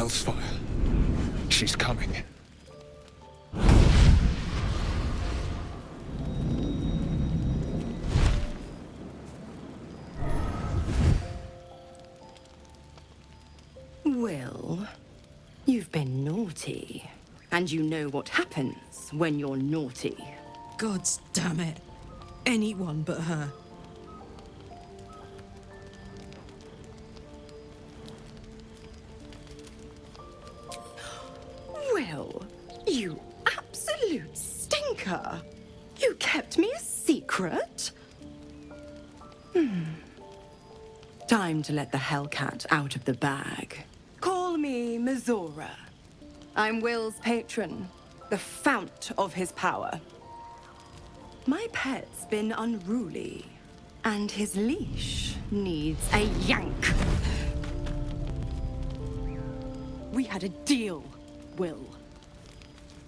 Hellsfire. She's coming. Wyll, you've been naughty. And you know what happens when you're naughty. God damn it. Anyone but her. Wyll, you absolute stinker. You kept me a secret? Time to let the Hellcat out of the bag. Call me Mizora. I'm Wyll's patron, the fount of his power. My pet's been unruly, and his leash needs a yank. We had a deal, Wyll.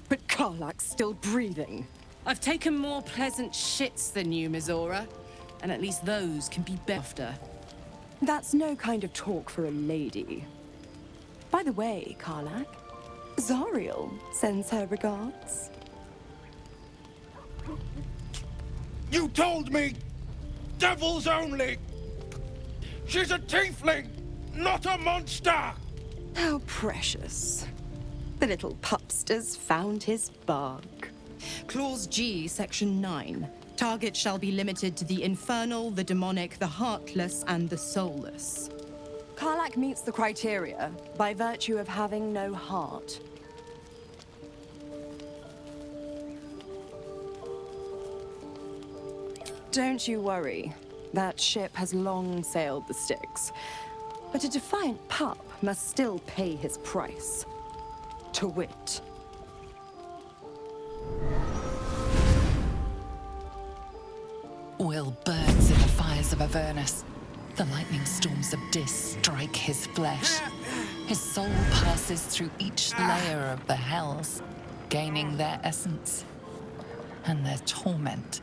But Karlach's still breathing. I've taken more pleasant shits than you, Mizora, and at least those can be better. That's no kind of talk for a lady. By the way, Karlach, Zariel sends her regards. You told me! Devils only! She's a tiefling, not a monster! How precious. The little pupster's found his bug. Clause G, Section 9. Target shall be limited to the infernal, the demonic, the heartless, and the soulless. Karlach meets the criteria by virtue of having no heart. Don't you worry. That ship has long sailed the Styx. But a defiant pup must still pay his price. To wit. Wyll burns in the fires of Avernus. The lightning storms of Dis strike his flesh. His soul passes through each layer of the hells, gaining their essence and their torment.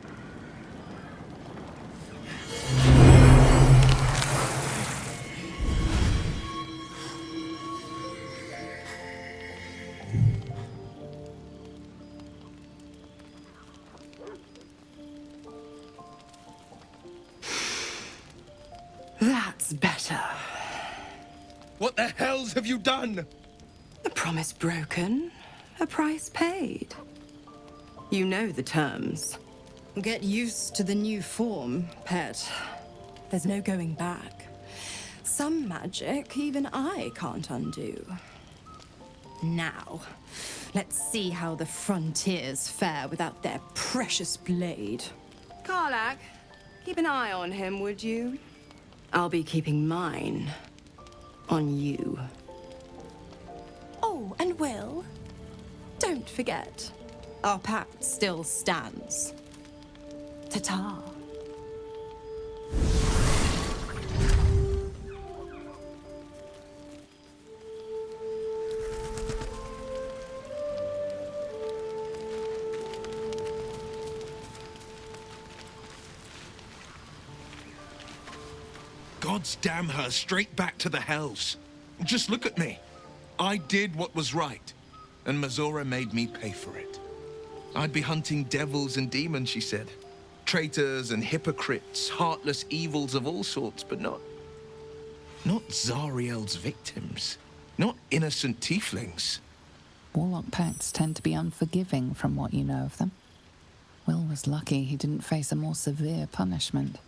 That's better. What the hells have you done? A promise broken, a price paid. You know the terms. Get used to the new form, pet. There's no going back. Some magic even I can't undo. Now, let's see how the frontiers fare without their precious blade. Karlach, keep an eye on him, would you? I'll be keeping mine on you. Oh, and Wyll, don't forget, our pact still stands. Ta-ta. Gods damn her, straight back to the hells. Just look at me. I did what was right, and Mizora made me pay for it. I'd be hunting devils and demons, she said. Traitors and hypocrites, heartless evils of all sorts, but not Zariel's victims. Not innocent tieflings. Warlock pacts tend to be unforgiving from what you know of them. Wyll was lucky he didn't face a more severe punishment.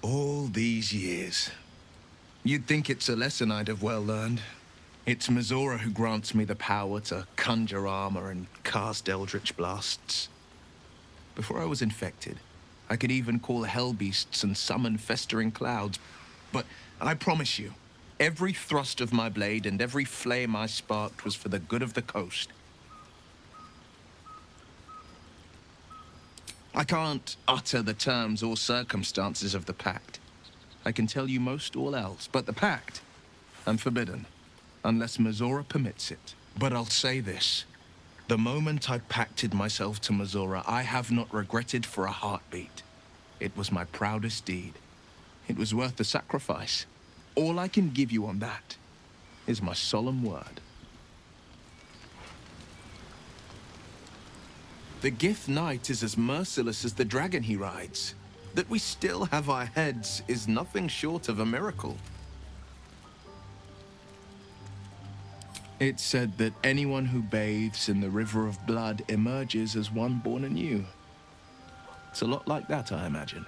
All these years. You'd think it's a lesson I'd have well learned. It's Mizora who grants me the power to conjure armor and cast eldritch blasts. Before I was infected, I could even call hell beasts and summon festering clouds. But I promise you, every thrust of my blade and every flame I sparked was for the good of the coast. I can't utter the terms or circumstances of the pact. I can tell you most all else, but the pact, I'm forbidden, unless Mizora permits it. But I'll say this. The moment I pacted myself to Mizora, I have not regretted for a heartbeat. It was my proudest deed. It was worth the sacrifice. All I can give you on that is my solemn word. The Gith Knight is as merciless as the dragon he rides. That we still have our heads is nothing short of a miracle. It's said that anyone who bathes in the river of blood emerges as one born anew. It's a lot like that, I imagine.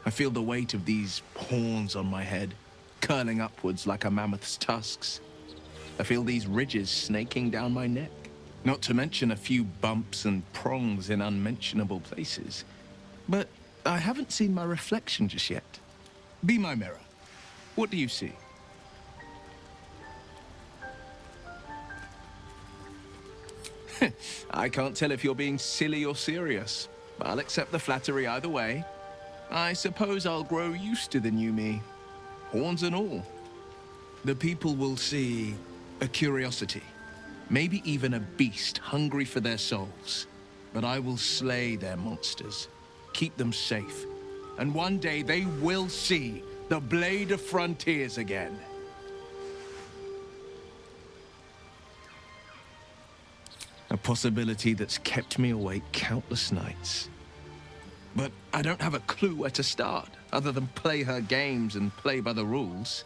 I feel the weight of these horns on my head, curling upwards like a mammoth's tusks. I feel these ridges snaking down my neck. Not to mention a few bumps and prongs in unmentionable places. But I haven't seen my reflection just yet. Be my mirror. What do you see? I can't tell if you're being silly or serious. I'll accept the flattery either way. I suppose I'll grow used to the new me, horns and all. The people will see a curiosity, maybe even a beast hungry for their souls. But I will slay their monsters, keep them safe, and one day they will see the Blade of Frontiers again. A possibility that's kept me awake countless nights. But I don't have a clue where to start, other than play her games and play by the rules.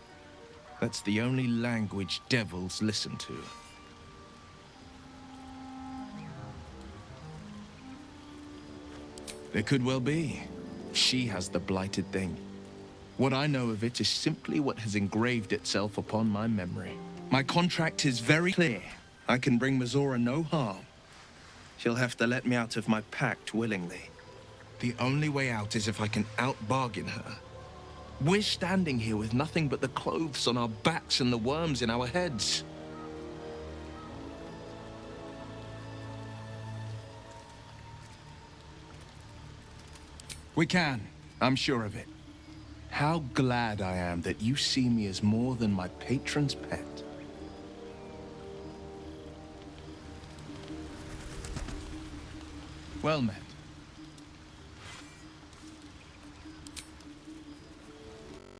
That's the only language devils listen to. There could well be. She has the blighted thing. What I know of it is simply what has engraved itself upon my memory. My contract is very clear. I can bring Mizora no harm. She'll have to let me out of my pact willingly. The only way out is if I can out-bargain her. We're standing here with nothing but the clothes on our backs and the worms in our heads. We can. I'm sure of it. How glad I am that you see me as more than my patron's pet. Well met.